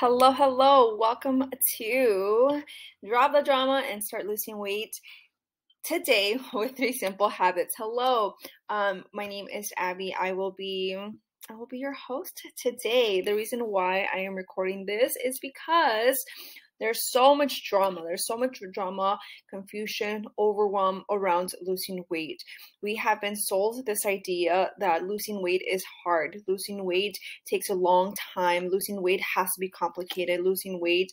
Hello, hello. Welcome to Drop the Drama and Start Losing Weight. Today with 3 simple habits. Hello. My name is Abby. I will be your host today. The reason why I am recording this is because there's so much drama. There's so much drama, confusion, overwhelm around losing weight. We have been sold this idea that losing weight is hard. Losing weight takes a long time. Losing weight has to be complicated. Losing weight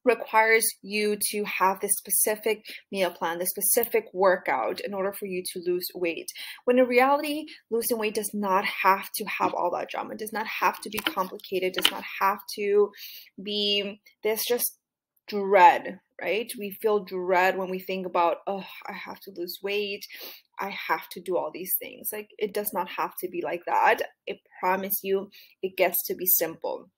requires you to have this specific meal plan, this specific workout in order for you to lose weight. When in reality, losing weight does not have to have all that drama. It does not have to be complicated. It does not have to be this just dread, right? We feel dread when we think about, oh, I have to lose weight. I have to do all these things. Like, it does not have to be like that. I promise you, it gets to be simple.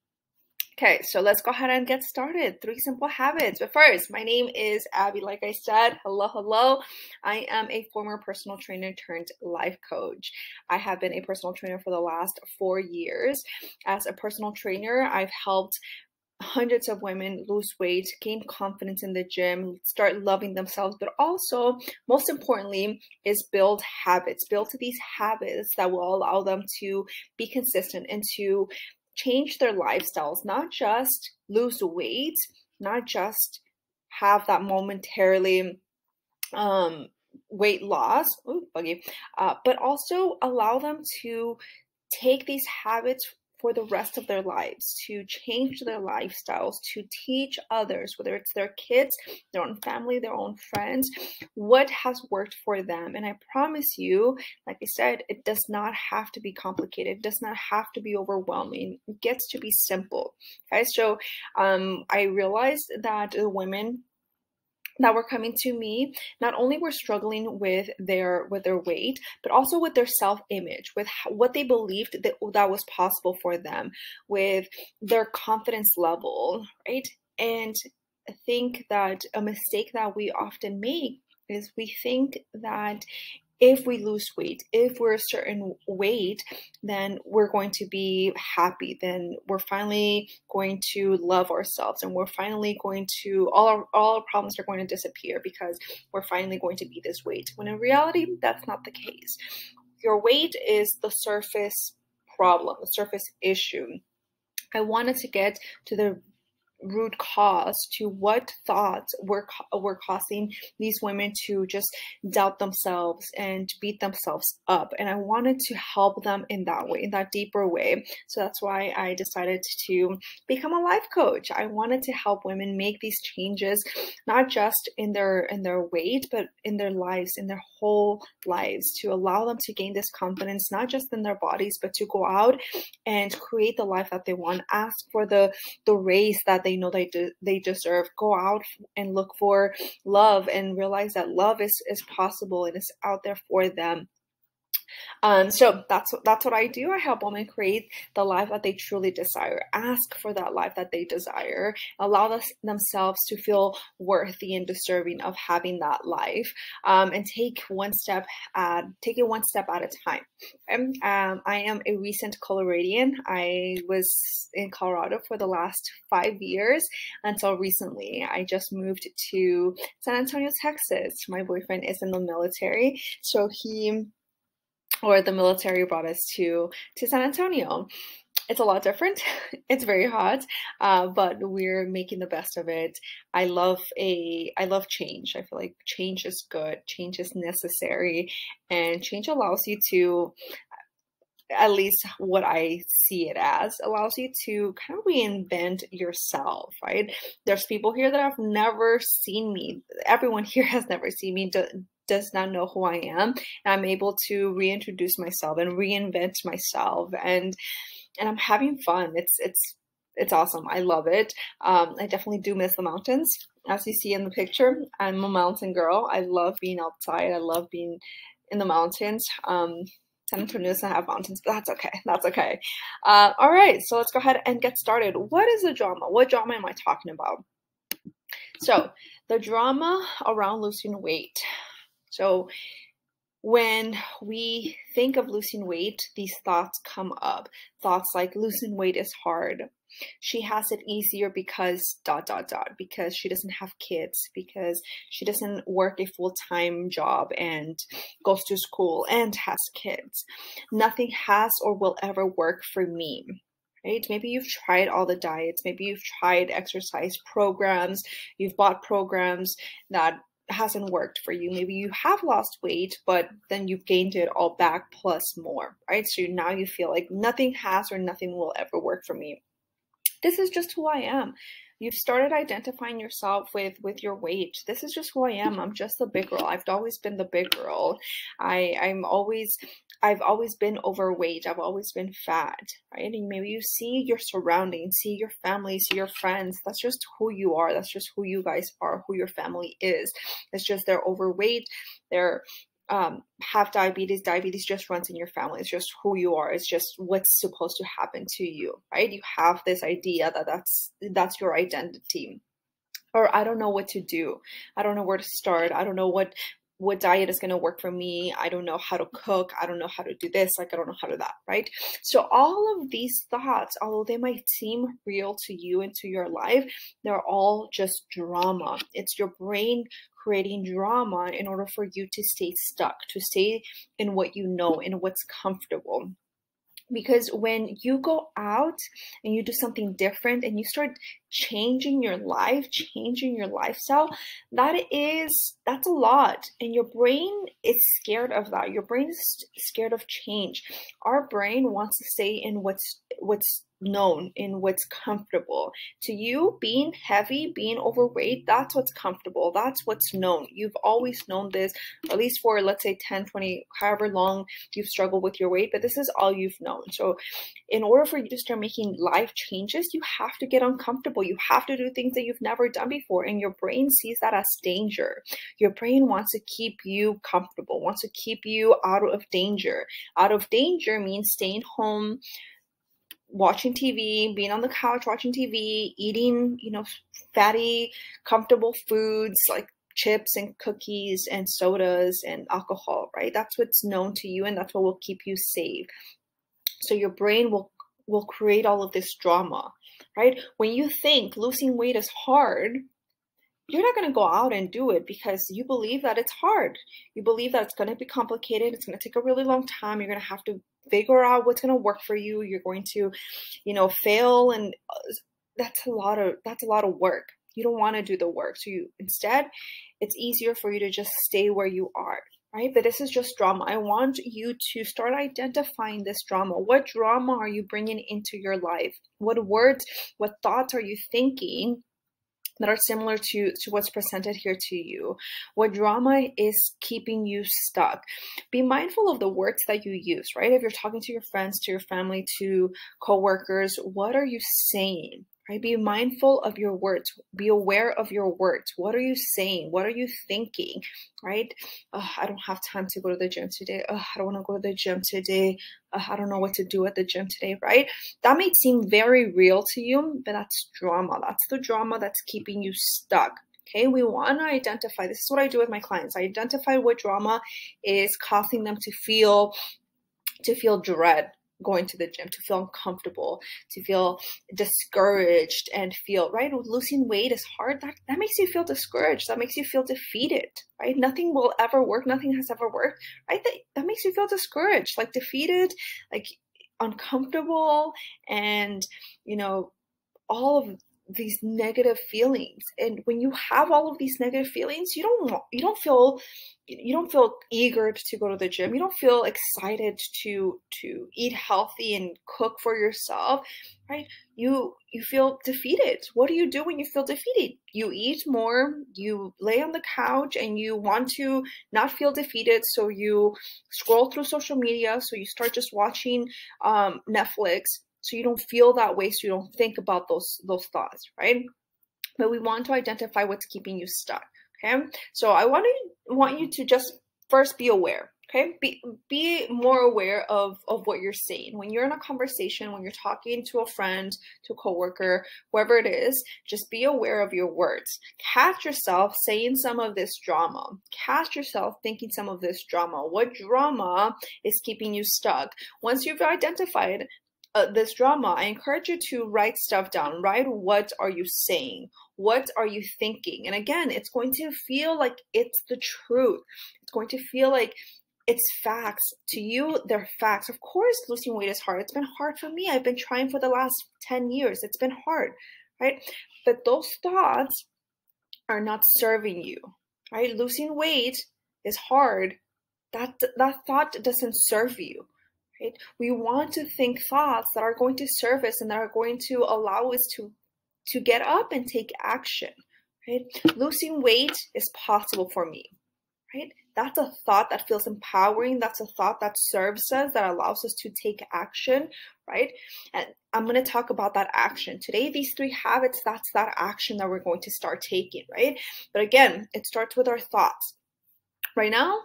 Okay, so let's go ahead and get started. 3 simple habits. But first, my name is Abby. Like I said, hello, hello. I am a former personal trainer turned life coach. I have been a personal trainer for the last 4 years. As a personal trainer, I've helped hundreds of women lose weight, gain confidence in the gym, start loving themselves, but also, most importantly, is build habits. Build these habits that will allow them to be consistent and to change their lifestyles, not just lose weight, not just have that momentarily weight loss, but also allow them to take these habits for the rest of their lives, to change their lifestyles, to teach others, whether it's their kids, their own family, their own friends, what has worked for them. And I promise you, like I said, it does not have to be complicated. It does not have to be overwhelming. It gets to be simple. Okay, so I realized that the women that were coming to me not only were struggling with their weight, but also with their self-image, with what they believed that was possible for them, with their confidence level, right? And I think that a mistake that we often make is we think that if we lose weight, if we're a certain weight, then we're going to be happy. Then we're finally going to love ourselves, and we're finally going to, all our problems are going to disappear because we're finally going to be this weight. When in reality, that's not the case. Your weight is the surface problem, the surface issue. I wanted to get to the root cause, to what thoughts were causing these women to just doubt themselves and beat themselves up. And I wanted to help them in that way, in that deeper way. So that's why I decided to become a life coach. I wanted to help women make these changes, not just in their weight, but in their lives, in their whole lives, to allow them to gain this confidence, not just in their bodies, but to go out and create the life that they want. Ask for the raise that they know they deserve. Go out and look for love and realize that love is possible and is out there for them. So that's what I do. I help women create the life that they truly desire. Ask for that life that they desire. Allow themselves to feel worthy and deserving of having that life. And take it one step at a time. I am a recent Coloradian. I was in Colorado for the last 5 years until recently. I just moved to San Antonio, Texas. My boyfriend is in the military, so the military brought us to San Antonio. It's a lot different. It's very hot, but we're making the best of it. I love change. I feel like change is good. Change is necessary, and change allows you to, at least what I see it as, allows you to kind of reinvent yourself, right? There's people here that have never seen me. Everyone here has never seen me, does not know who I am. And I'm able to reintroduce myself and reinvent myself, and I'm having fun. It's awesome. I love it. I definitely do miss the mountains. As you see in the picture, I'm a mountain girl. I love being outside. I love being in the mountains. San Antonio doesn't have mountains, but that's okay. That's okay. All right, so let's go ahead and get started. What is the drama? What drama am I talking about? So the drama around losing weight. So when we think of losing weight, these thoughts come up. Thoughts like losing weight is hard. She has it easier because dot dot dot, because she doesn't have kids, because she doesn't work a full-time job and goes to school and has kids. Nothing has or will ever work for me. Right? Maybe you've tried all the diets, maybe you've tried exercise programs, you've bought programs that hasn't worked for you. Maybe you have lost weight, but then you've gained it all back plus more, right? So now you feel like nothing has or nothing will ever work for me. This is just who I am. You've started identifying yourself with your weight. This is just who I am. I'm just the big girl. I've always been the big girl. I've always been overweight. I've always been fat, right? And maybe you see your surroundings, see your family, see your friends. That's just who you are. That's just who you guys are, who your family is. It's just they're overweight. They're have diabetes. Diabetes just runs in your family. It's just who you are. It's just what's supposed to happen to you, right? You have this idea that that's your identity. Or I don't know what to do. I don't know where to start. I don't know what diet is going to work for me. I don't know how to cook. I don't know how to do this. Like, I don't know how to do that, right? So all of these thoughts, although they might seem real to you and to your life, they're all just drama. It's your brain creating drama in order for you to stay stuck, to stay in what you know, in what's comfortable. Because when you go out and you do something different and you start changing your life, changing your lifestyle, that's a lot. And your brain is scared of that. Your brain is scared of change. Our brain wants to stay in what's known, in what's comfortable. To you, being heavy, being overweight, that's what's comfortable. That's what's known. You've always known this, at least for, let's say, 10, 20, however long you've struggled with your weight, but this is all you've known. So in order for you to start making life changes, you have to get uncomfortable. You have to do things that you've never done before, and your brain sees that as danger. Your brain wants to keep you comfortable, wants to keep you out of danger. Out of danger means staying home, watching TV, being on the couch watching TV, eating, fatty, comfortable foods like chips and cookies and sodas and alcohol, right? That's what's known to you, and that's what will keep you safe. So your brain will create all of this drama, right? When you think losing weight is hard, you're not going to go out and do it because you believe that it's hard. You believe that it's going to be complicated. It's going to take a really long time. You're going to have to figure out what's going to work for you. You're going to, fail. And that's a lot of work. You don't want to do the work. So instead, it's easier for you to just stay where you are, right? But this is just drama. I want you to start identifying this drama. What drama are you bringing into your life? What words, what thoughts are you thinking that are similar to what's presented here to you? What drama is keeping you stuck? Be mindful of the words that you use, right? If you're talking to your friends, to your family, to coworkers, what are you saying? Right? Be mindful of your words. Be aware of your words. What are you saying? What are you thinking? Right? I don't have time to go to the gym today. I don't want to go to the gym today. I don't know what to do at the gym today, right? That may seem very real to you, but that's drama. That's the drama that's keeping you stuck. Okay, we want to identify. This is what I do with my clients. I identify what drama is causing them to feel dread going to the gym, to feel uncomfortable, to feel discouraged, and feel, right? Losing weight is hard. That makes you feel discouraged. That makes you feel defeated, right? Nothing will ever work. Nothing has ever worked, right? That makes you feel discouraged, like defeated, like uncomfortable, and all of these negative feelings. And when you have all of these negative feelings, you don't feel eager to go to the gym. You don't feel excited to eat healthy and cook for yourself, right? You feel defeated. What do you do when you feel defeated? You eat more, you lay on the couch, and you want to not feel defeated, so you scroll through social media, so you start just watching Netflix, so you don't feel that way, so you don't think about those thoughts, right? But we want to identify what's keeping you stuck, okay? So I want you to just first be aware, Okay, be more aware of what you're saying. When you're in a conversation, when you're talking to a friend, to a coworker, whoever it is, just be aware of your words. Catch yourself saying some of this drama. Catch yourself thinking some of this drama. What drama is keeping you stuck? Once you've identified this drama, I encourage you to write stuff down. Write, what are you saying? What are you thinking? And again, it's going to feel like it's the truth. It's going to feel like it's facts. To you, they're facts. Of course, losing weight is hard. It's been hard for me. I've been trying for the last 10 years. It's been hard, right? But those thoughts are not serving you, right? Losing weight is hard. That thought doesn't serve you, right? We want to think thoughts that are going to serve us and that are going to allow us to get up and take action, right? Losing weight is possible for me, right? That's a thought that feels empowering. That's a thought that serves us, that allows us to take action, right? And I'm going to talk about that action. Today, these 3 habits, that's that action that we're going to start taking, right? But again, it starts with our thoughts. Right now,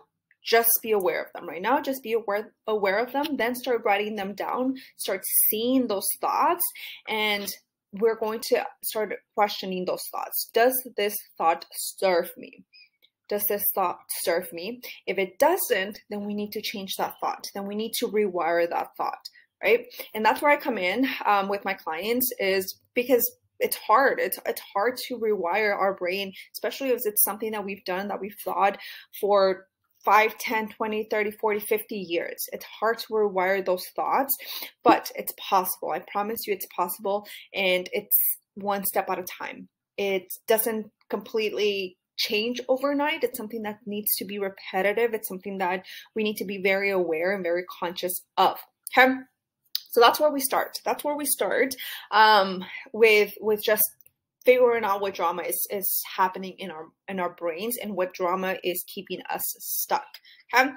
just be aware of them. Right now, just be aware of them. Then start writing them down. Start seeing those thoughts. And we're going to start questioning those thoughts. Does this thought serve me? Does this thought serve me? If it doesn't, then we need to change that thought. Then we need to rewire that thought, right? And that's where I come in with my clients, is because it's hard. It's hard to rewire our brain, especially if it's something that we've done, that we've thought for 5, 10, 20, 30, 40, 50 years. It's hard to rewire those thoughts, but it's possible. I promise you it's possible, and it's one step at a time. It doesn't completely change overnight. It's something that needs to be repetitive. It's something that we need to be very aware and very conscious of. Okay, so that's where we start. That's where we start with just figuring out what drama is happening in our brains and what drama is keeping us stuck. Okay.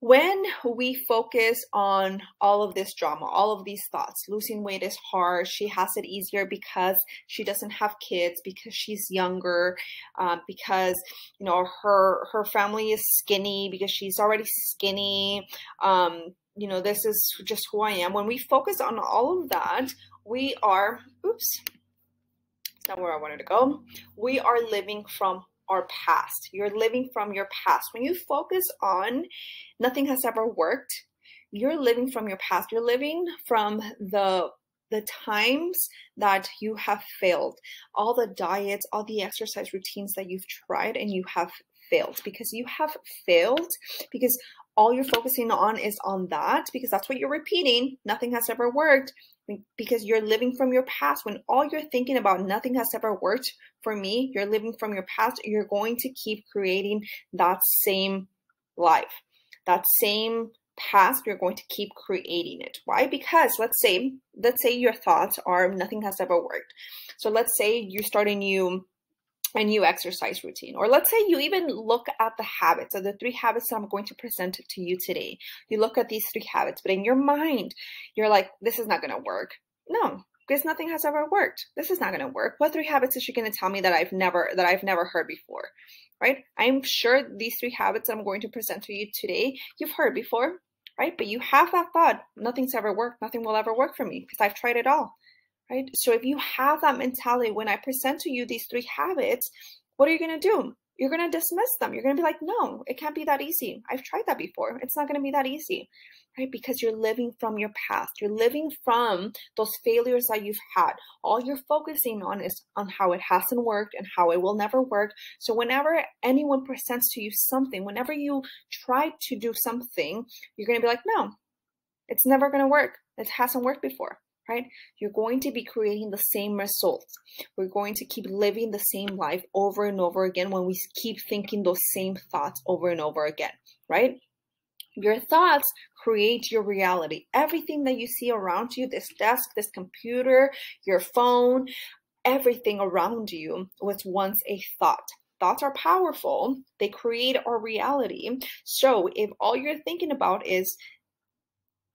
When we focus on all of this drama, all of these thoughts, losing weight is hard, she has it easier because she doesn't have kids, because she's younger, because her family is skinny, because she's already skinny, this is just who I am. When we focus on all of that, we are, not where I wanted to go. We are living from our past. You're living from your past. When you focus on nothing has ever worked, you're living from your past. You're living from the times that you have failed, all the diets, all the exercise routines that you've tried and you have failed. Because you have failed, because all you're focusing on is on that, because that's what you're repeating. Nothing has ever worked, because you're living from your past. When all you're thinking about, nothing has ever worked for me, you're living from your past, you're going to keep creating that same life, that same past. You're going to keep creating it. Why? Because let's say your thoughts are nothing has ever worked. So let's say you start a new exercise routine, or let's say you even look at the habits, or the 3 habits that I'm going to present to you today. You look at these 3 habits, but in your mind, you're like, this is not going to work. No, because nothing has ever worked. This is not going to work. What 3 habits is she going to tell me that I've never heard before, right? I'm sure these 3 habits I'm going to present to you today, you've heard before, right? But you have that thought, nothing's ever worked. Nothing will ever work for me because I've tried it all. Right? So if you have that mentality, when I present to you these 3 habits, what are you going to do? You're going to dismiss them. You're going to be like, no, it can't be that easy. I've tried that before. It's not going to be that easy, right? Because you're living from your past. You're living from those failures that you've had. All you're focusing on is on how it hasn't worked and how it will never work. So whenever anyone presents to you something, whenever you try to do something, you're going to be like, no, it's never going to work. It hasn't worked before. Right? You're going to be creating the same results. We're going to keep living the same life over and over again when we keep thinking those same thoughts over and over again, right? Your thoughts create your reality. Everything that you see around you, this desk, this computer, your phone, everything around you was once a thought. Thoughts are powerful. They create our reality. So if all you're thinking about is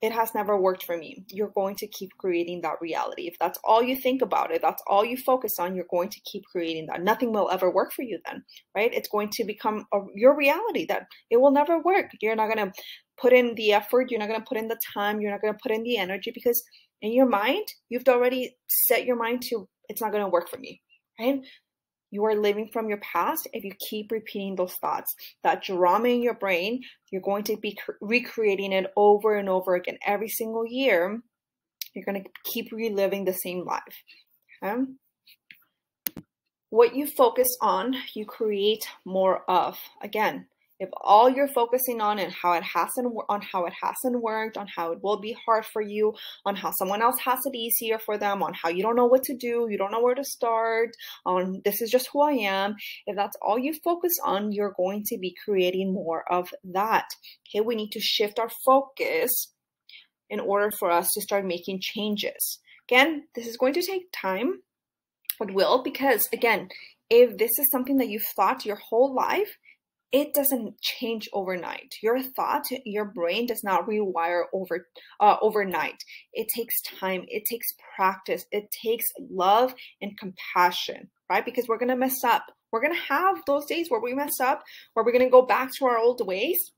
it has never worked for me. You're going to keep creating that reality. If that's all you think about it, that's all you focus on, you're going to keep creating that. Nothing will ever work for you then, right? It's going to become your reality that it will never work. You're not going to put in the effort. You're not going to put in the time. You're not going to put in the energy because in your mind, you've already set your mind to, it's not going to work for me, right? You are living from your past if you keep repeating those thoughts. That drama in your brain, you're going to be recreating it over and over again. Every single year, you're going to keep reliving the same life. Okay? What you focus on, you create more of. Again, if all you're focusing on and how it hasn't worked, on how it will be hard for you, on how someone else has it easier for them, on how you don't know what to do, you don't know where to start, on this is just who I am, if that's all you focus on, you're going to be creating more of that. Okay, we need to shift our focus in order for us to start making changes. Again, this is going to take time. It will, because again, if this is something that you've thought your whole life, it doesn't change overnight. Your thought, your brain does not rewire overnight. It takes time. It takes practice. It takes love and compassion, right? Because we're going to mess up. We're going to have those days where we mess up, where we're going to go back to our old ways.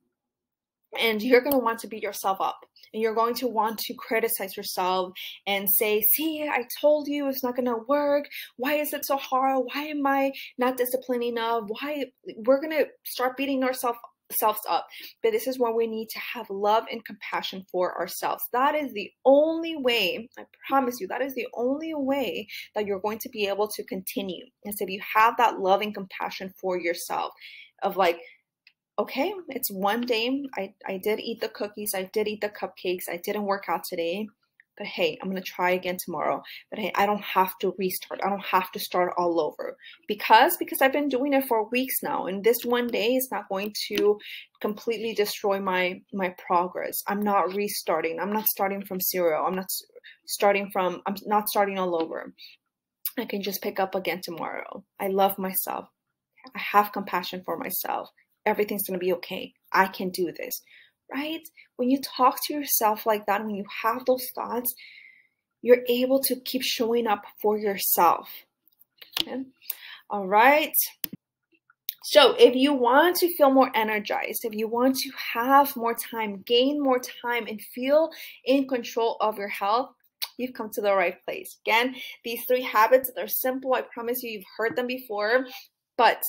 And you're going to want to beat yourself up. And you're going to want to criticize yourself and say, see, I told you it's not going to work. Why is it so hard? Why am I not disciplined enough? Why? We're going to start beating ourselves up. But this is where we need to have love and compassion for ourselves. That is the only way, I promise you, that is the only way that you're going to be able to continue. And so if you have that love and compassion for yourself of like, okay, it's one day. I did eat the cookies. I did eat the cupcakes. I didn't work out today. But hey, I'm going to try again tomorrow. But hey, I don't have to restart. I don't have to start all over. Because I've been doing it for weeks now. And this one day is not going to completely destroy my progress. I'm not restarting. I'm not starting from zero. I'm not starting all over. I can just pick up again tomorrow. I love myself. I have compassion for myself. Everything's going to be okay. I can do this, right? When you talk to yourself like that, when you have those thoughts, you're able to keep showing up for yourself. Okay? All right. So if you want to feel more energized, if you want to have more time, gain more time, and feel in control of your health, you've come to the right place. Again, these 3 habits, they're simple. I promise you, you've heard them before, but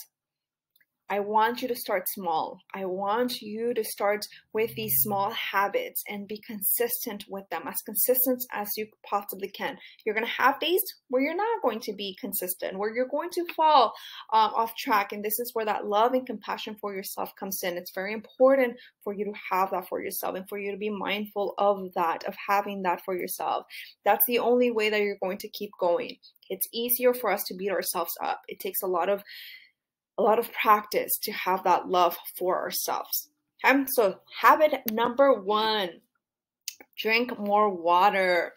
I want you to start small. I want you to start with these small habits and be consistent with them, as consistent as you possibly can. You're going to have days where you're not going to be consistent, where you're going to fall off track. And this is where that love and compassion for yourself comes in. It's very important for you to have that for yourself and for you to be mindful of that, of having that for yourself. That's the only way that you're going to keep going. It's easier for us to beat ourselves up. It takes a lot of practice to have that love for ourselves. Okay? So habit number 1, drink more water.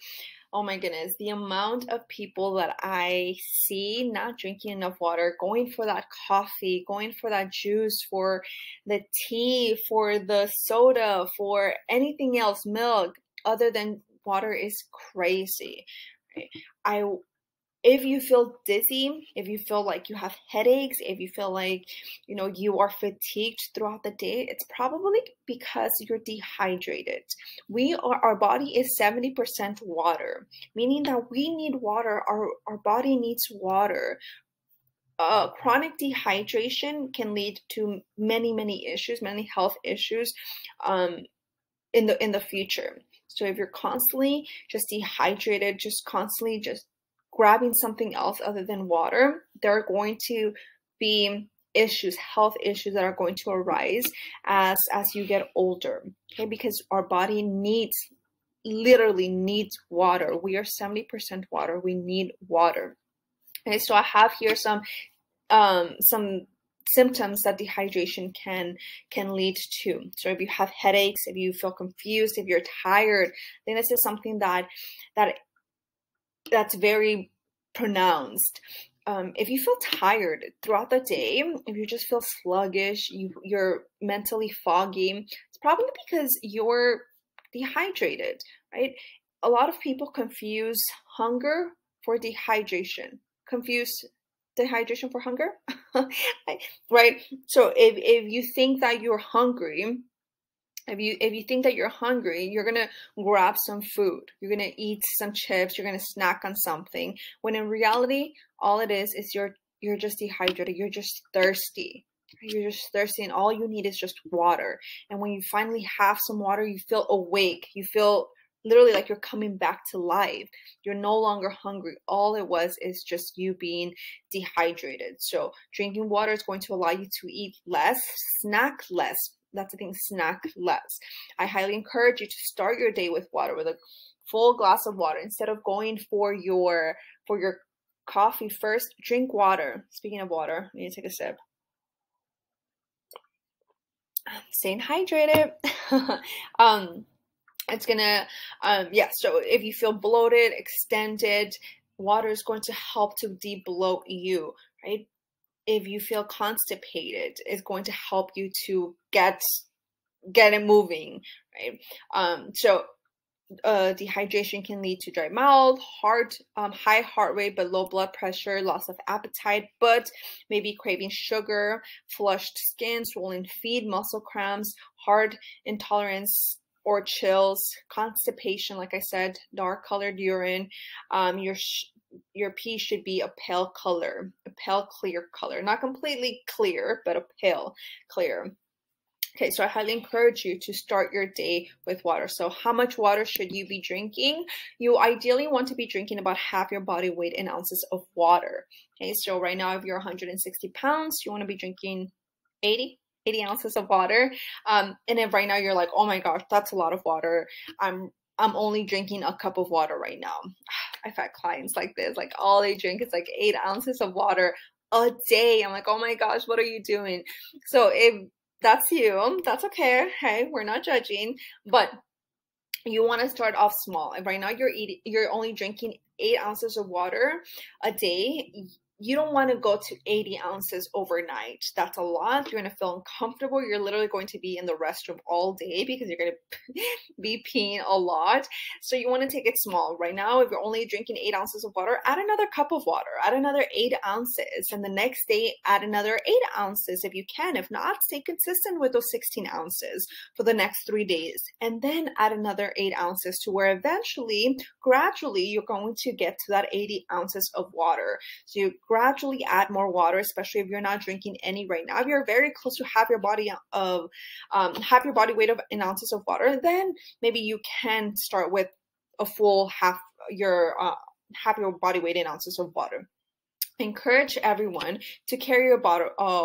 Oh my goodness, the amount of people that I see not drinking enough water, going for that coffee, going for that juice, for the tea, for the soda, for anything else, milk, other than water is crazy. If you feel dizzy, if you feel like you have headaches, if you feel like, you are fatigued throughout the day, it's probably because you're dehydrated. Our body is 70% water, meaning that we need water. Our body needs water. Chronic dehydration can lead to many issues, many health issues, in the future. So if you're constantly just dehydrated, just constantly just grabbing something else other than water, there are going to be issues, health issues that are going to arise as you get older. Okay, because our body literally needs water. We are 70% water. We need water. Okay, so I have here some symptoms that dehydration can lead to. So if you have headaches, if you feel confused, if you're tired, then this is something that's very pronounced. If you feel tired throughout the day, if you just feel sluggish, you're mentally foggy, it's probably because you're dehydrated, right? A lot of people confuse hunger for dehydration. Confuse dehydration for hunger, right? So if you think that you're hungry, if you think that you're hungry, you're gonna grab some food. You're gonna eat some chips. You're gonna snack on something. When in reality, all it is you're just dehydrated. You're just thirsty. You're just thirsty, and all you need is just water. And when you finally have some water, you feel awake. You feel literally like you're coming back to life. You're no longer hungry. All it was is just you being dehydrated. So drinking water is going to allow you to eat less, snack less. That's the thing, snack less. I highly encourage you to start your day with water, with a full glass of water. Instead of going for your coffee first, drink water. Speaking of water, I need to take a sip. Staying hydrated. It's gonna, yeah, so if you feel bloated, extended, water is going to help to de-bloat you, right? If you feel constipated, it's going to help you to get it moving, right? So dehydration can lead to dry mouth, high heart rate but low blood pressure, loss of appetite, but maybe craving sugar, flushed skin, swollen feet, muscle cramps, heart intolerance or chills, constipation, like I said, dark colored urine. Your pee should be a pale color, a pale clear color, not completely clear, but a pale clear. Okay, so I highly encourage you to start your day with water. So how much water should you be drinking? You ideally want to be drinking about half your body weight in ounces of water. Okay, so right now, if you're 160 pounds, you want to be drinking 80 ounces of water. And if right now you're like, oh my gosh, that's a lot of water. I'm only drinking a cup of water right now. I've had clients like this, like all they drink is like 8 ounces of water a day. I'm like, oh my gosh, what are you doing? So if that's you, that's okay. Hey, we're not judging, but you want to start off small. If right now you're only drinking 8 ounces of water a day, you don't want to go to 80 ounces overnight. That's a lot. You're going to feel uncomfortable. You're literally going to be in the restroom all day because you're going to be peeing a lot. So you want to take it small. Right now, if you're only drinking 8 ounces of water, add another cup of water, add another 8 ounces. And the next day, add another 8 ounces if you can. If not, stay consistent with those 16 ounces for the next 3 days. And then add another 8 ounces to where eventually, gradually, you're going to get to that 80 ounces of water. So you gradually add more water, especially if you're not drinking any right now. If you're very close to half your body weight of in ounces of water, then maybe you can start with a full half your body weight in ounces of water. Encourage everyone to carry a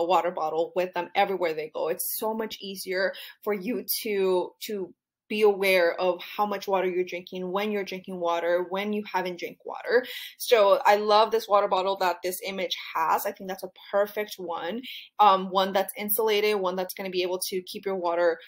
water bottle with them everywhere they go. It's so much easier for you to be aware of how much water you're drinking, when you're drinking water, when you haven't drank water. So I love this water bottle that this image has. I think that's a perfect one. One that's insulated, one that's going to be able to keep your water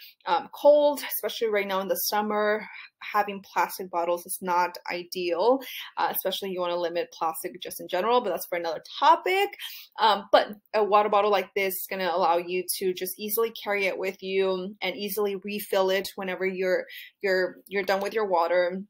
cold, especially right now in the summer. Having plastic bottles is not ideal, especially you want to limit plastic just in general, but that's for another topic. But a water bottle like this is going to allow you to just easily carry it with you and easily refill it whenever you're done with your water,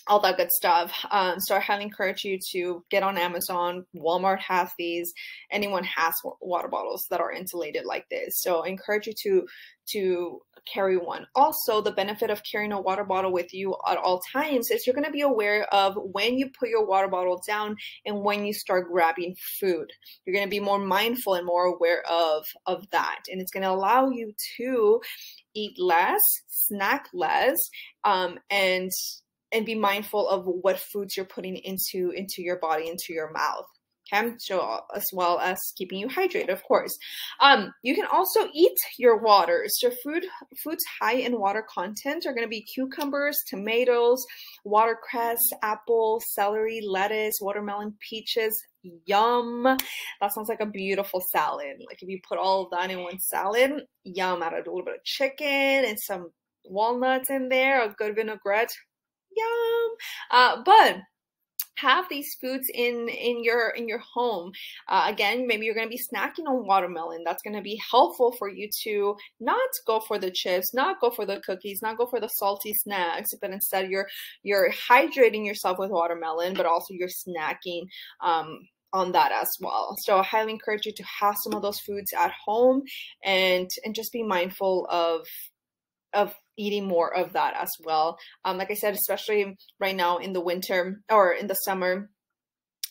all that good stuff. So I highly encourage you to get on Amazon. Walmart has these. Anyone has water bottles that are insulated like this. So I encourage you to carry one. Also, the benefit of carrying a water bottle with you at all times is you're going to be aware of when you put your water bottle down and when you start grabbing food. You're going to be more mindful and more aware of that. And it's going to allow you to eat less, snack less, and be mindful of what foods you're putting into your body, into your mouth. Okay, so as well as keeping you hydrated, of course. You can also eat your water. So foods high in water content are going to be cucumbers, tomatoes, watercress, apple, celery, lettuce, watermelon, peaches. Yum. That sounds like a beautiful salad. Like if you put all of that in one salad, yum. Add a little bit of chicken and some walnuts in there, a good vinaigrette. Yum. But have these foods in your home. Again, maybe you're going to be snacking on watermelon. That's going to be helpful for you to not go for the chips, not go for the cookies, not go for the salty snacks, but instead you're hydrating yourself with watermelon, but also you're snacking on that as well. So I highly encourage you to have some of those foods at home, and just be mindful of eating more of that as well. Like I said, especially right now in the winter or in the summer,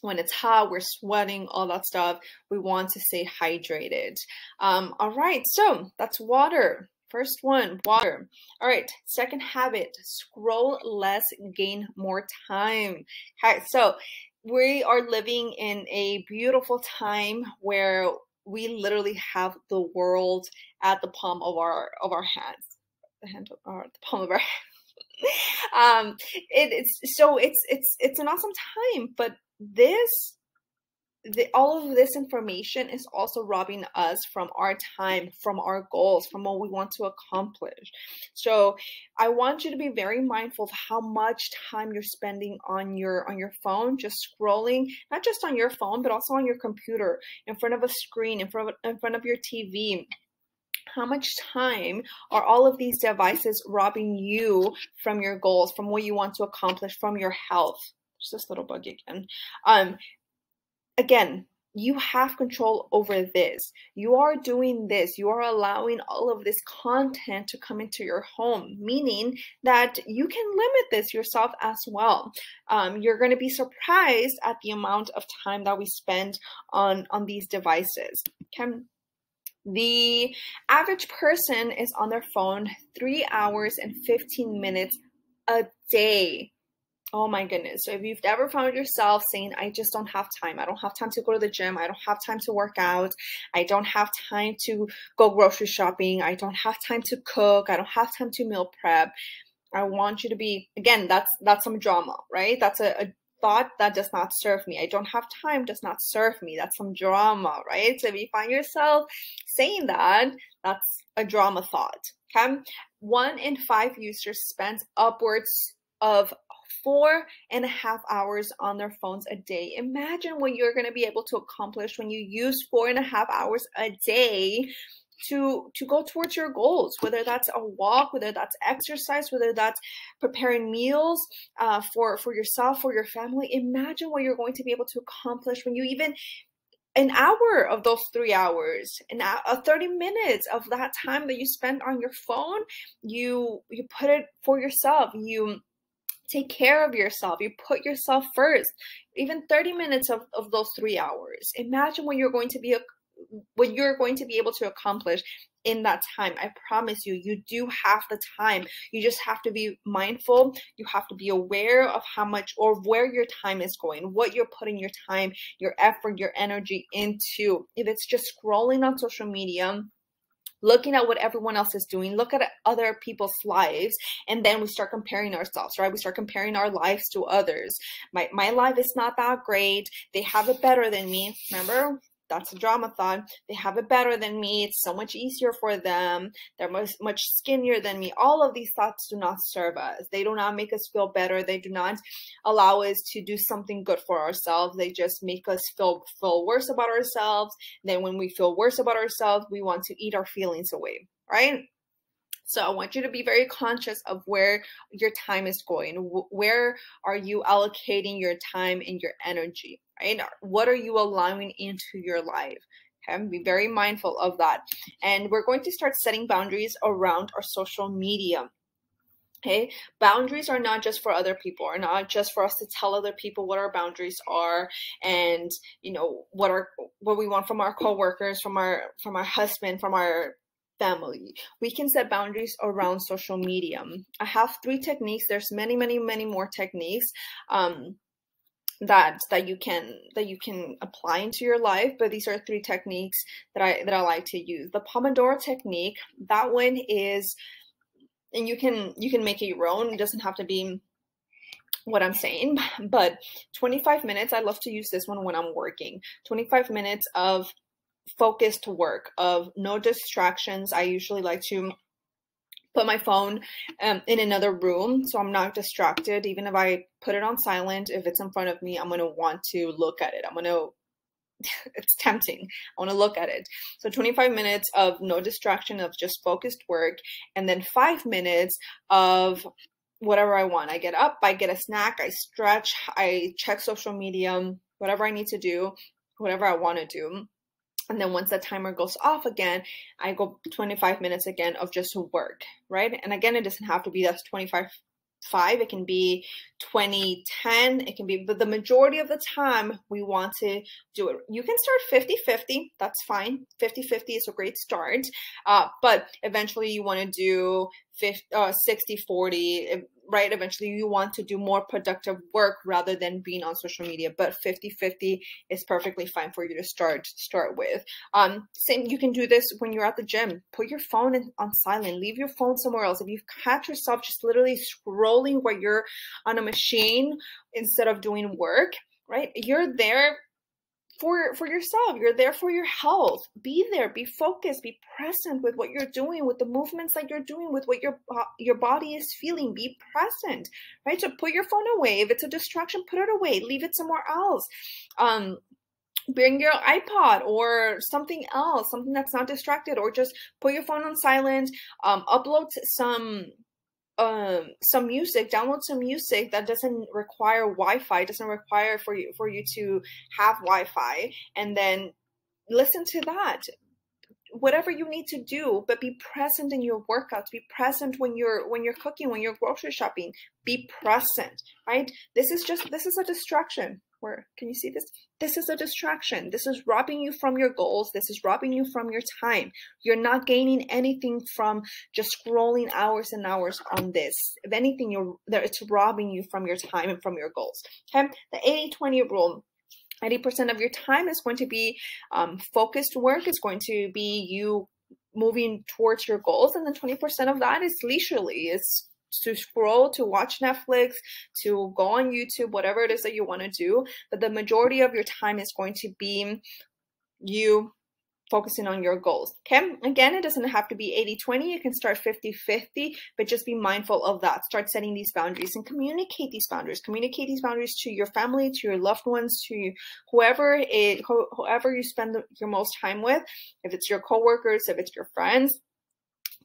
when it's hot, we're sweating, all that stuff. We want to stay hydrated. All right, so that's water. First one, water. All right, second habit, scroll less, gain more time. Okay, so we are living in a beautiful time where we literally have the world at the palm of our hands. The palm of our it's an awesome time, but all of this information is also robbing us from our time, from our goals, from what we want to accomplish. So I want you to be very mindful of how much time you're spending on your phone, just scrolling, not just on your phone, but also on your computer, in front of a screen, in front of your TV. How much time are all of these devices robbing you from your goals, from what you want to accomplish, from your health? There's this little bug again. Again, you have control over this. You are doing this. You are allowing all of this content to come into your home, meaning that you can limit this yourself as well. You're going to be surprised at the amount of time that we spend on these devices. Okay? The average person is on their phone 3 hours and 15 minutes a day. Oh my goodness. So if you've ever found yourself saying, I just don't have time. I don't have time to go to the gym. I don't have time to work out. I don't have time to go grocery shopping. I don't have time to cook. I don't have time to meal prep. I want you to be, again, that's some drama, right? That's a thought that does not serve me. I don't have time does not serve me. That's some drama, right? So if you find yourself saying that, that's a drama thought. Okay? 1 in 5 users spends upwards of 4.5 hours on their phones a day. Imagine what you're going to be able to accomplish when you use 4.5 hours a day to go towards your goals, whether that's a walk, whether that's exercise, whether that's preparing meals for yourself, for your family. Imagine what you're going to be able to accomplish when you even an hour of those 3 hours, 30 minutes of that time that you spend on your phone, you put it for yourself. You take care of yourself. You put yourself first. Even 30 minutes of those 3 hours. Imagine what you're going to be able to accomplish in that time. I promise you, you do have the time. You just have to be mindful. You have to be aware of how much or where your time is going, what you're putting your time, your effort, your energy into. If it's just scrolling on social media, looking at what everyone else is doing, look at other people's lives, and then we start comparing ourselves, right? We start comparing our lives to others. My life is not that great. They have it better than me. Remember? That's a drama thought. They have it better than me. It's so much easier for them. They're much skinnier than me. All of these thoughts do not serve us. They do not make us feel better. They do not allow us to do something good for ourselves. They just make us feel worse about ourselves. Then when we feel worse about ourselves, we want to eat our feelings away, right? So I want you to be very conscious of where your time is going. Where are you allocating your time and your energy, right? What are you allowing into your life? Okay, be very mindful of that. And we're going to start setting boundaries around our social media. Okay, boundaries are not just for other people, are not just for us to tell other people what our boundaries are, and what we want from our coworkers, from our husband, from our family. We can set boundaries around social media. I have 3 techniques. There's many more techniques that you can apply into your life, but these are 3 techniques that I like to use. The Pomodoro technique, that one is, and you can make it your own. It doesn't have to be what I'm saying, but 25 minutes. I love to use this one when I'm working. 25 minutes of focused work, of no distractions. I usually like to put my phone in another room so I'm not distracted. Even if I put it on silent, if it's in front of me, I'm going to want to look at it. It's tempting. I want to look at it. So 25 minutes of no distraction, of just focused work, and then 5 minutes of whatever I want. I get up, I get a snack, I stretch, I check social media, whatever I need to do, whatever I want to do. And then once the timer goes off again, I go 25 minutes again of just work, right? And again, it doesn't have to be that's 25 5, it can be 20-10, it can be, but the majority of the time we want to do it. You can start 50-50, that's fine. 50-50 is a great start, but eventually you want to do 60-40, right? Eventually you want to do more productive work rather than being on social media, but 50-50 is perfectly fine for you to start with. Same, you can do this when you're at the gym. Put your phone on silent, leave your phone somewhere else. If you catch yourself just literally scrolling while you're on a machine instead of doing work, right? You're there for yourself. You're there for your health. Be there, be focused, be present with what you're doing, with the movements that you're doing, with what your body is feeling. Be present, right? So put your phone away. If it's a distraction, put it away. Leave it somewhere else. Bring your iPod or something else, something that's not distracted, or just put your phone on silent. Upload some music, download some music that doesn't require Wi-Fi, doesn't require for you to have Wi-Fi, and then listen to that. Whatever you need to do, but be present in your workouts. Be present when you're cooking, when you're grocery shopping. Be present, right? This is a distraction. Where can you see this? This is a distraction. This is robbing you from your goals. This is robbing you from your time. You're not gaining anything from just scrolling hours and hours on this. If anything, it's robbing you from your time and from your goals. Okay, the 80-20 rule. 80% of your time is going to be focused work. It's going to be you moving towards your goals. And then 20% of that is leisurely. It's to scroll, to watch Netflix, to go on YouTube, whatever it is that you want to do. But the majority of your time is going to be you focusing on your goals. Okay, again, it doesn't have to be 80-20. You can start 50-50, but just be mindful of that. Start setting these boundaries and communicate these boundaries. Communicate these boundaries to your family, to your loved ones, to whoever you spend your most time with. If it's your coworkers, if it's your friends,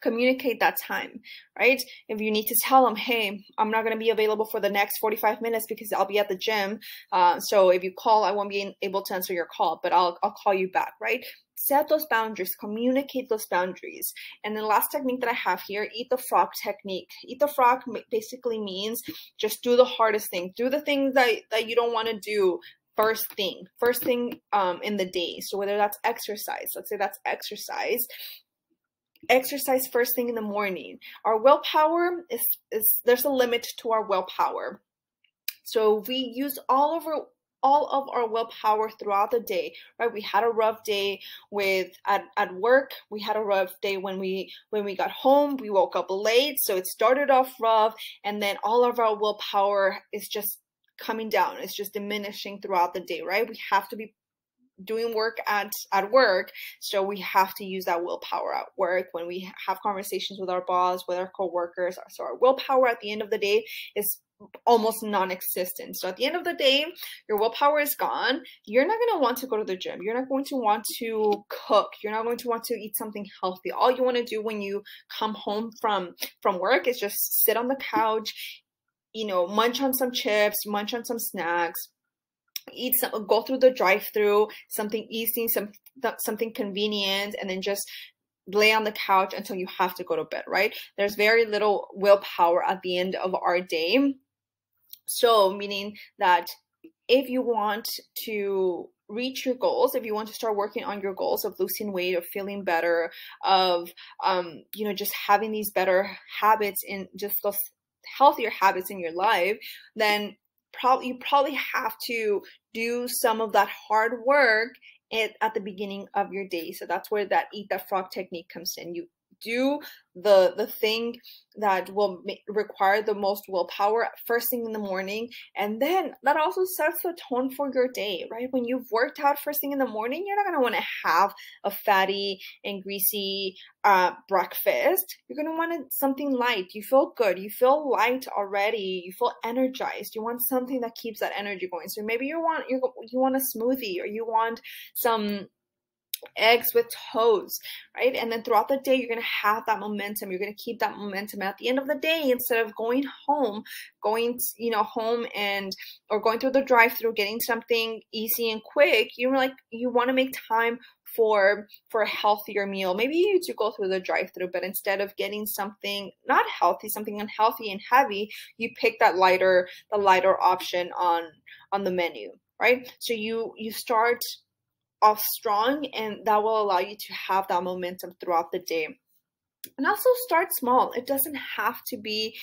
communicate that time, right? If you need to tell them, hey, I'm not going to be available for the next 45 minutes because I'll be at the gym. So if you call, I won't be able to answer your call, but I'll call you back, right? Set those boundaries, communicate those boundaries. And the last technique that I have here, eat the frog technique. Eat the frog basically means just do the hardest thing. Do the things that you don't want to do first thing in the day. So whether that's exercise, let's say that's exercise first thing in the morning. Our willpower is there's a limit to our willpower. So we use all of our willpower throughout the day, right? We had a rough day at work. We had a rough day when we got home. We woke up late, so it started off rough, and then all of our willpower is just coming down. It's just diminishing throughout the day, right? We have to be doing work at work, so we have to use that willpower at work when we have conversations with our boss, with our coworkers. So our willpower at the end of the day is almost non-existent. So at the end of the day, your willpower is gone. You're not going to want to go to the gym. You're not going to want to cook. You're not going to want to eat something healthy. All you want to do when you come home from work is just sit on the couch, munch on some chips, munch on some snacks, go through the drive-through, something easy, something convenient, and then just lay on the couch until you have to go to bed, right? There's very little willpower at the end of our day. So meaning that if you want to reach your goals, if you want to start working on your goals of losing weight, of feeling better, of just having these better habits, in just those healthier habits in your life, then you probably have to do some of that hard work at the beginning of your day. So that's where that eat that frog technique comes in. You do the thing that will require the most willpower first thing in the morning, and then that also sets the tone for your day, right? When you've worked out first thing in the morning, you're not going to want to have a fatty and greasy breakfast. You're going to want something light. You feel good, you feel light already, you feel energized, you want something that keeps that energy going. So maybe you want a smoothie, or you want some eggs with toast, right? And then throughout the day, you're going to have that momentum. You're going to keep that momentum. And at the end of the day, instead of going home, home or going through the drive-through, getting something easy and quick, you want to make time for a healthier meal. Maybe you need to go through the drive-through, but instead of getting something not healthy, something unhealthy and heavy, you pick the lighter option on the menu, right? So you start off strong, and that will allow you to have that momentum throughout the day. And also start small. It doesn't have to be,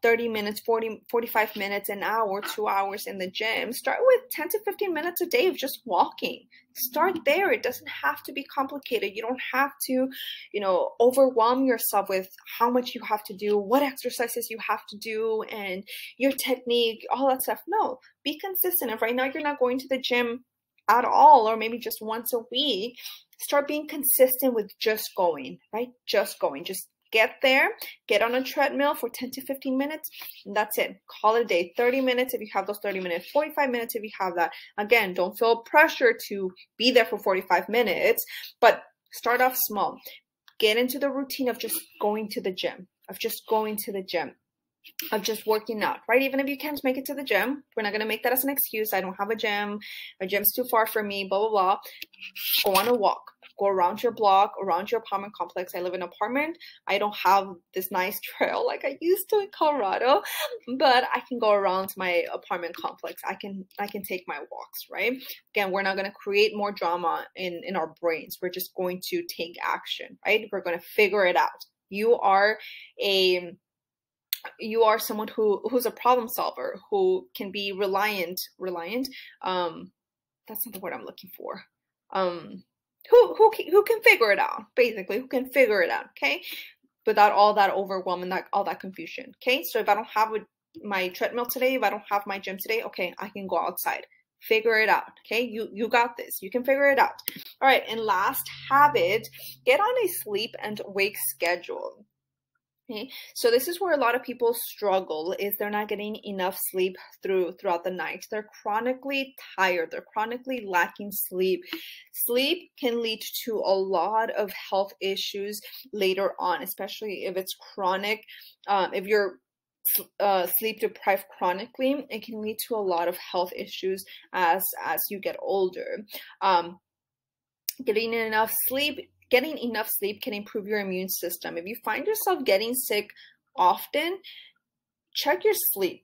30 minutes, 45 minutes, an hour, 2 hours in the gym. Start with 10 to 15 minutes a day of just walking. Start there. It doesn't have to be complicated. You don't have to, overwhelm yourself with how much you have to do, what exercises you have to do, and your technique, all that stuff. No, be consistent. If right now you're not going to the gym at all, or maybe just once a week, start being consistent with just going, right? Just going. Just get there, get on a treadmill for 10 to 15 minutes, and that's it. Call it a day. 30 minutes if you have those 30 minutes, 45 minutes if you have that. Again, don't feel pressure to be there for 45 minutes, but start off small. Get into the routine of just going to the gym, of just working out, right? Even if you can't make it to the gym, we're not going to make that as an excuse. I don't have a gym. My gym's too far from me, blah, blah, blah. Go on a walk. Go around your block, around your apartment complex. I live in an apartment. I don't have this nice trail like I used to in Colorado, but I can go around my apartment complex. I can take my walks, right? Again, we're not going to create more drama in our brains. We're just going to take action, right? We're going to figure it out. You are someone who's a problem solver, who can be reliant. That's not the word I'm looking for. Who can figure it out, basically, who can figure it out, okay? Without all that overwhelm and all that confusion, okay? So if I don't have my treadmill today, if I don't have my gym today, okay, I can go outside. Figure it out, okay? You got this. You can figure it out. All right, and last habit, get on a sleep and wake schedule. Okay, so this is where a lot of people struggle, is they're not getting enough sleep throughout the night. They're chronically tired. They're chronically lacking sleep. Sleep can lead to a lot of health issues later on, especially if it's chronic. If you're sleep deprived chronically, it can lead to a lot of health issues as you get older. Getting enough sleep can improve your immune system. If you find yourself getting sick often, check your sleep.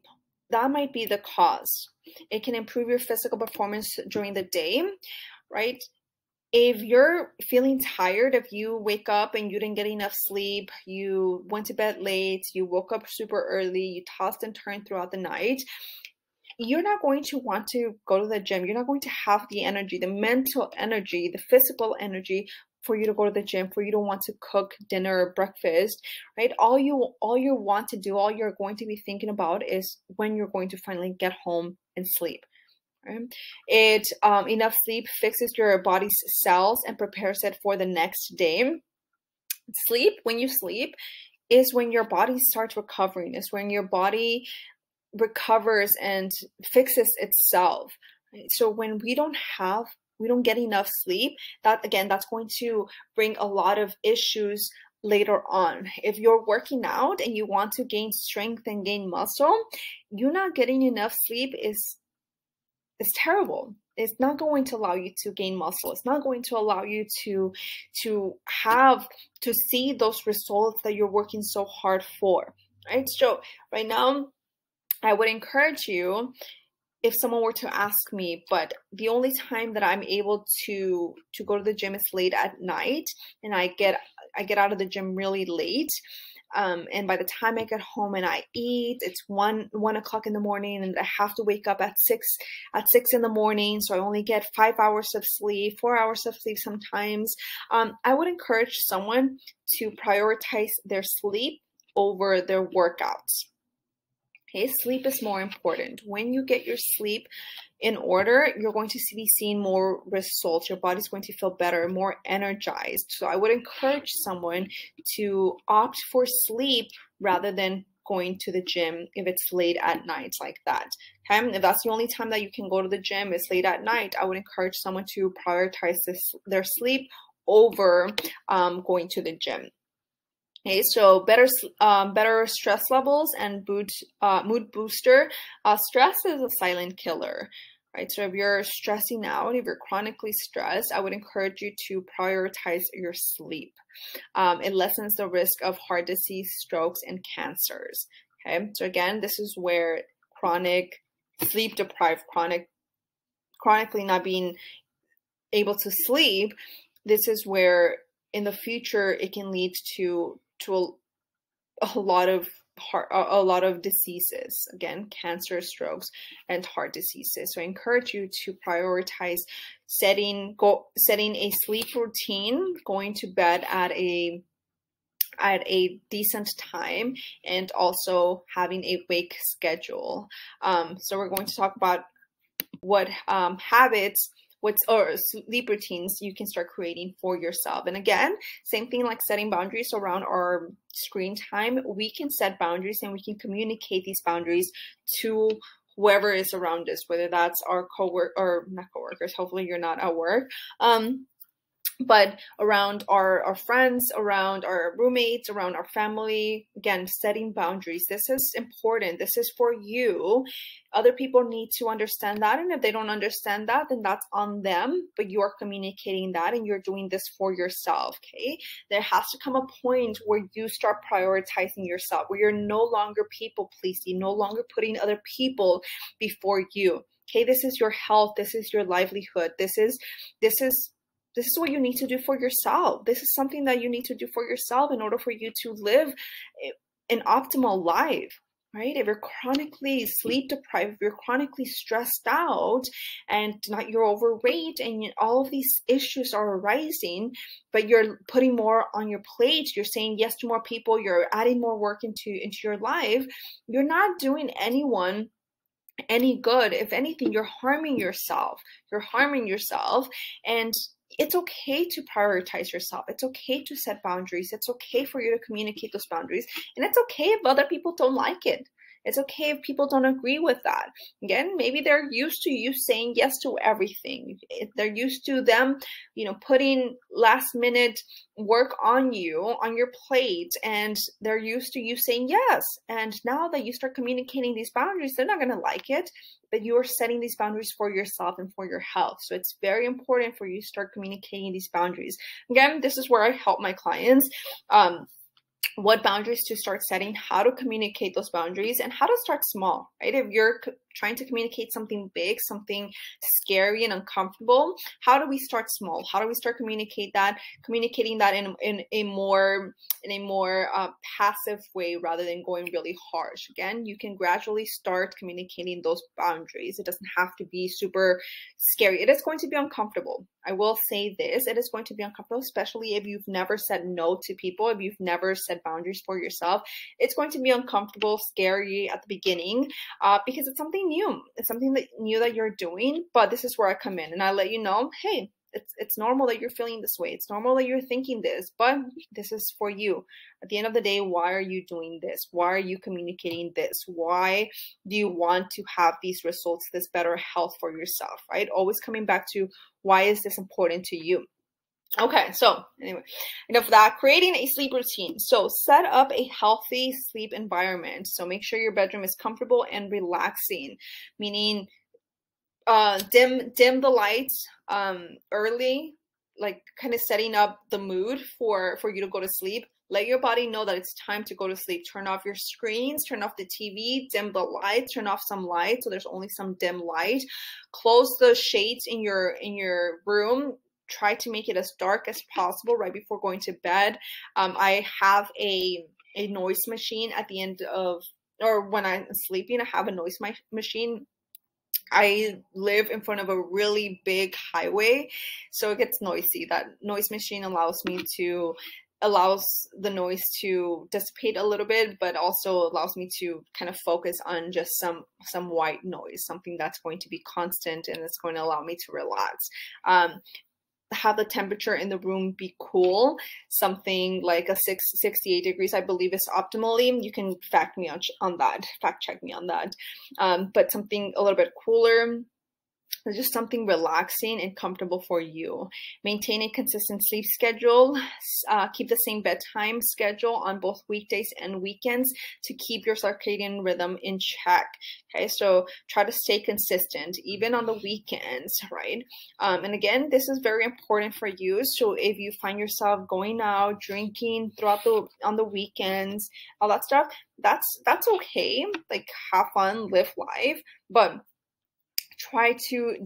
That might be the cause. It can improve your physical performance during the day, right? If you're feeling tired, if you wake up and you didn't get enough sleep, you went to bed late, you woke up super early, you tossed and turned throughout the night, you're not going to want to go to the gym. You're not going to have the energy, the mental energy, the physical energy for you to go to the gym, for you to want to cook dinner or breakfast, right? All you want to do, all you're going to be thinking about is when you're going to finally get home and sleep. Right? Enough sleep fixes your body's cells and prepares it for the next day. When you sleep, is when your body starts recovering. Is when your body recovers and fixes itself. Right? So when we don't get enough sleep, that's going to bring a lot of issues later on. If you're working out and you want to gain strength and gain muscle, you not getting enough sleep is terrible. It's not going to allow you to gain muscle. It's not going to allow you to see those results that you're working so hard for, right? So right now, I would encourage you, if someone were to ask me, but the only time that I'm able to go to the gym is late at night, and I get out of the gym really late, And by the time I get home and I eat, it's 1 o'clock in the morning, and I have to wake up at 6 in the morning. So I only get 5 hours of sleep, 4 hours of sleep sometimes. I would encourage someone to prioritize their sleep over their workouts. Okay, sleep is more important. When you get your sleep in order, you're going to be seeing more results. Your body's going to feel better, more energized. So I would encourage someone to opt for sleep rather than going to the gym if it's late at night like that. Okay? If that's the only time that you can go to the gym is late at night, I would encourage someone to prioritize their sleep over going to the gym. Okay, so better stress levels and mood booster. Stress is a silent killer, right? So if you're stressing out, if you're chronically stressed, I would encourage you to prioritize your sleep. It lessens the risk of heart disease, strokes, and cancers. Okay, so again, this is where chronic sleep deprived, chronically not being able to sleep, this is where in the future it can lead to a lot of diseases, again, cancer, strokes, and heart diseases. So I encourage you to prioritize setting a sleep routine, going to bed at a decent time, and also having a wake schedule. So we're going to talk about what habits or sleep routines you can start creating for yourself. And again, same thing like setting boundaries around our screen time. We can set boundaries and we can communicate these boundaries to whoever is around us, whether that's our not coworkers, hopefully you're not at work, but around our friends, around our roommates, around our family. Again, setting boundaries. This is important. This is for you. Other people need to understand that. And if they don't understand that, then that's on them. But you're communicating that and you're doing this for yourself. Okay. There has to come a point where you start prioritizing yourself, where you're no longer people pleasing, no longer putting other people before you. Okay. This is your health. This is your livelihood. This is what you need to do for yourself. This is something that you need to do for yourself in order for you to live an optimal life, right? If you're chronically sleep deprived, if you're chronically stressed out, and you're overweight, and all of these issues are arising, but you're putting more on your plate, you're saying yes to more people, you're adding more work into your life, you're not doing anyone any good. If anything, you're harming yourself. And it's okay to prioritize yourself. It's okay to set boundaries. It's okay for you to communicate those boundaries. And it's okay if other people don't like it. It's okay if people don't agree with that. Again, maybe they're used to you saying yes to everything. They're used to them, putting last minute work on your plate, and they're used to you saying yes. And now that you start communicating these boundaries, they're not going to like it, but you are setting these boundaries for yourself and for your health. So it's very important for you to start communicating these boundaries. Again, this is where I help my clients. What boundaries to start setting, how to communicate those boundaries, and how to start small, right? If you're trying to communicate something big, something scary and uncomfortable, how do we start small? How do we start communicating that in a more passive way rather than going really harsh? Again, you can gradually start communicating those boundaries. It doesn't have to be super scary. It is going to be uncomfortable. I will say this, it is going to be uncomfortable, especially if you've never said no to people, if you've never set boundaries for yourself. It's going to be uncomfortable, scary at the beginning, because it's something new. It's something new that you're doing, but this is where I come in and I let you know, hey, it's normal that you're feeling this way. It's normal that you're thinking this, but this is for you. At the end of the day, why are you doing this? Why are you communicating this? Why do you want to have these results, this better health for yourself, right? Always coming back to why is this important to you? Okay, so anyway, enough of that. Creating a sleep routine. So set up a healthy sleep environment. So make sure your bedroom is comfortable and relaxing, meaning dim the lights early, like kind of setting up the mood for you to go to sleep. Let your body know that it's time to go to sleep. Turn off your screens, turn off the TV, dim the lights, turn off some light so there's only some dim light. Close the shades in your room. Try to make it as dark as possible right before going to bed. I have a a noise machine at the end of, or when I'm sleeping, I have a noise machine. I live in front of a really big highway, so it gets noisy. That noise machine allows the noise to dissipate a little bit, but also allows me to kind of focus on just some white noise, something that's going to be constant and it's going to allow me to relax. Have the temperature in the room be cool, something like a 68 degrees, I believe, is optimally. You can fact check me on that. But something a little bit cooler, just something relaxing and comfortable for you. Maintain a consistent sleep schedule. Keep the same bedtime schedule on both weekdays and weekends to keep your circadian rhythm in check. Okay, so try to stay consistent even on the weekends, right? And again, this is very important for you. So if you find yourself going out, drinking on the weekends, all that stuff, that's okay. Like, have fun, live life, but try to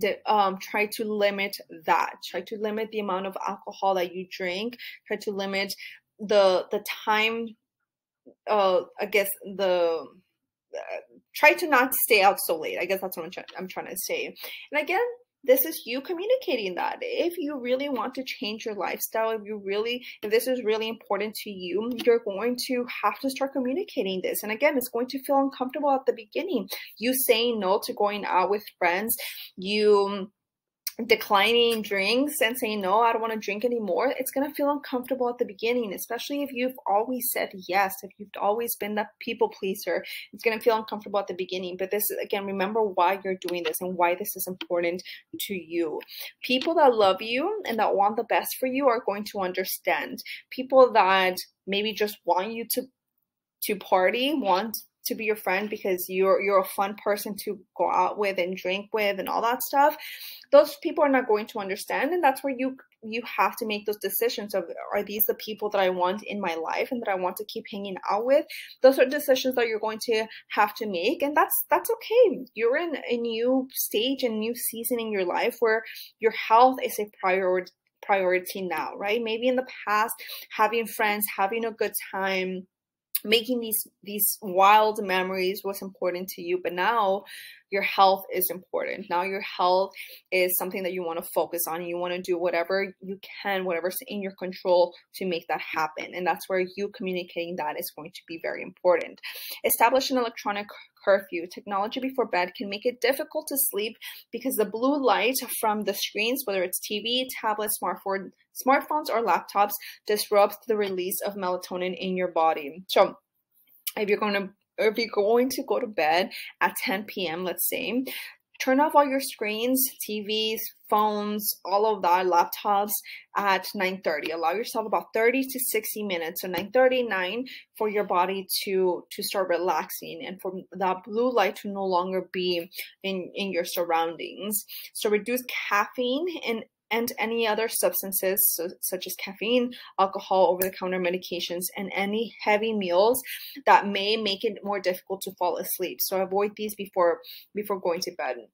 limit that. Try to limit the amount of alcohol that you drink. Try to limit the time. I guess try to not stay out so late. I guess that's what I'm trying to say. And again, this is you communicating that. If you really want to change your lifestyle, if this is really important to you, you're going to have to start communicating this. And again, it's going to feel uncomfortable at the beginning. You saying no to going out with friends, you declining drinks and saying, no, I don't want to drink anymore. It's going to feel uncomfortable at the beginning, especially if you've always said yes, if you've always been the people pleaser. It's going to feel uncomfortable at the beginning. But this is, again, remember why you're doing this and why this is important to you. People that love you and that want the best for you are going to understand. People that maybe just want you to party, want to be your friend because you're a fun person to go out with and drink with and all that stuff, those people are not going to understand. And that's where you have to make those decisions of, are these the people that I want in my life and that I want to keep hanging out with? Those are decisions that you're going to have to make, and that's okay. You're in a new stage and new season in your life where your health is a priority now, right? Maybe in the past, having friends, having a good time, making these wild memories was important to you, but now your health is important. Now your health is something that you want to focus on. You want to do whatever you can, whatever's in your control to make that happen. And that's where you communicating that is going to be very important. Establish an electronic curfew. Technology before bed can make it difficult to sleep because the blue light from the screens, whether it's TV, tablets, smartphones, or laptops, disrupts the release of melatonin in your body. So if you're going to go to bed at 10 p.m., let's say, turn off all your screens, TVs, phones, all of that, laptops at 9:30. Allow yourself about 30 to 60 minutes, so 9:30, 9, for your body to start relaxing and for that blue light to no longer be in your surroundings. So reduce caffeine and any other substances such as caffeine, alcohol, over-the-counter medications, and any heavy meals that may make it more difficult to fall asleep. So avoid these before going to bed.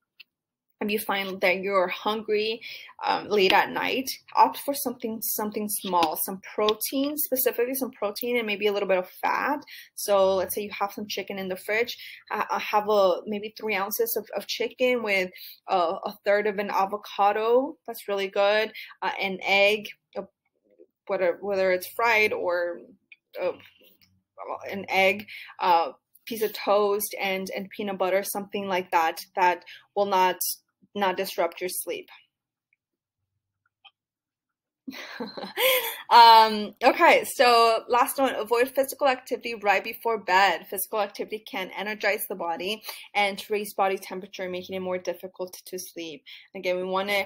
If you find that you're hungry late at night, opt for something small, some protein, specifically some protein and maybe a little bit of fat. So let's say you have some chicken in the fridge. Have maybe 3 ounces of chicken with a third of an avocado. That's really good. An egg, whether it's fried or an egg, piece of toast and peanut butter, something like that will not disrupt your sleep. Okay, so last one, avoid physical activity right before bed. Physical activity can energize the body and raise body temperature, making it more difficult to sleep. Again, we want to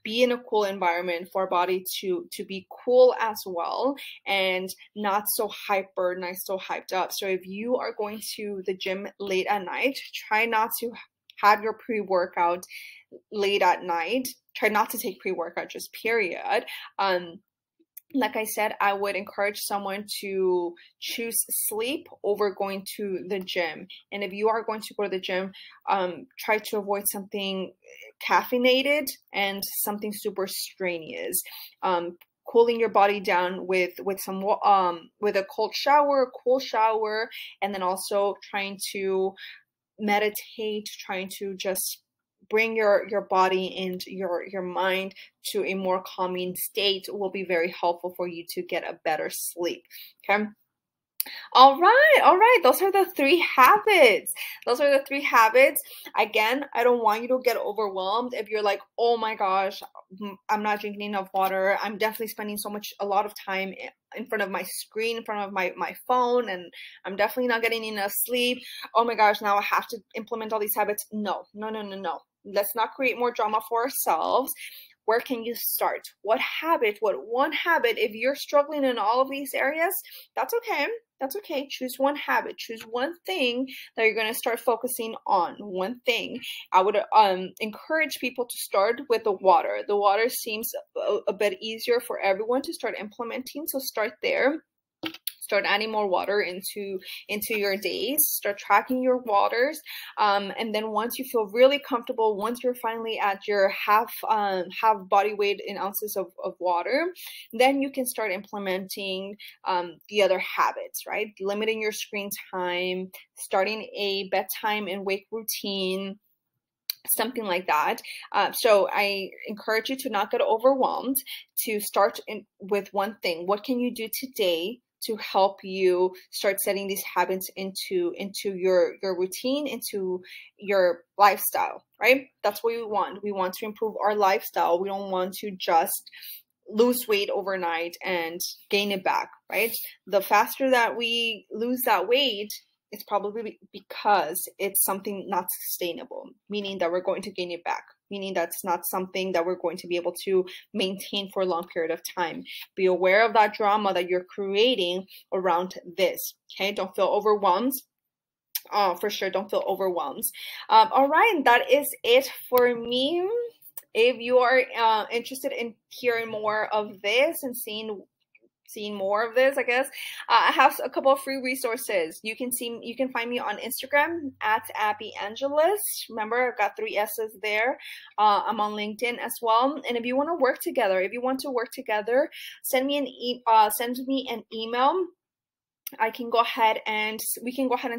be in a cool environment for our body to be cool as well and not so hyped up. So if you are going to the gym late at night, try not to have your pre-workout late at night. Try not to take pre-workout, just period. Like I said, I would encourage someone to choose sleep over going to the gym. And if you are going to go to the gym, try to avoid something caffeinated and something super strenuous. cooling your body down with some with a cold shower, cool shower, and then also trying to meditate, trying to just bring your body and your mind to a more calming state will be very helpful for you to get a better sleep. Okay. All right, all right. Those are the 3 habits. Those are the 3 habits. Again, I don't want you to get overwhelmed if you're like, oh my gosh, I'm not drinking enough water. I'm definitely spending a lot of time in front of my screen, in front of my phone, and I'm definitely not getting enough sleep. Oh my gosh, now I have to implement all these habits. No, no, no, no, no. Let's not create more drama for ourselves. Where can you start? What one habit, if you're struggling in all of these areas, that's okay. That's okay. Choose one habit. Choose one thing that you're going to start focusing on. One thing. I would encourage people to start with the water. The water seems a bit easier for everyone to start implementing, so start there. Start adding more water into your days. Start tracking your waters, and then once you feel really comfortable, once you're finally at your half body weight in ounces of water, then you can start implementing the other habits, right? Limiting your screen time, starting a bedtime and wake routine, something like that. So I encourage you to not get overwhelmed, to start with one thing. What can you do today to help you start setting these habits into your routine, into your lifestyle, right? That's what we want. We want to improve our lifestyle. We don't want to just lose weight overnight and gain it back, right? The faster that we lose that weight, it's probably because it's something not sustainable, meaning that we're going to gain it back, meaning that's not something that we're going to be able to maintain for a long period of time. Be aware of that drama that you're creating around this, okay? Don't feel overwhelmed. For sure, don't feel overwhelmed. All right, that is it for me. If you are interested in hearing more of this and seeing more of this, I guess I have a couple of free resources. You can find me on Instagram at Abby Angeles. Remember, I've got 3 S's there. I'm on LinkedIn as well. And if you want to work together, send me an email. we can go ahead and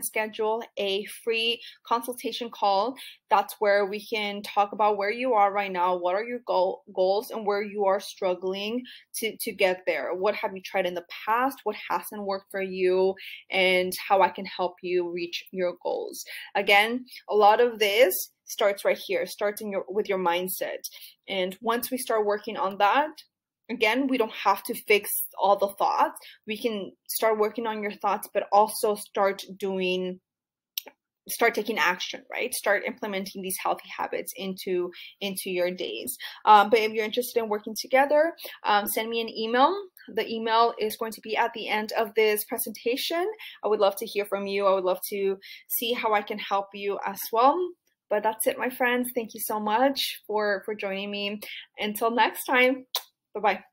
schedule a free consultation call. That's where we can talk about where you are right now, what are your goals, and where you are struggling to get there. What have you tried in the past? What hasn't worked for you? And how I can help you reach your goals. Again, a lot of this starts right here, with your mindset. And once we start working on that, again, we don't have to fix all the thoughts. We can start working on your thoughts, but also start taking action, right? Start implementing these healthy habits into your days. But if you're interested in working together, send me an email. The email is going to be at the end of this presentation. I would love to hear from you. I would love to see how I can help you as well. But that's it, my friends. Thank you so much for joining me. Until next time, bye-bye.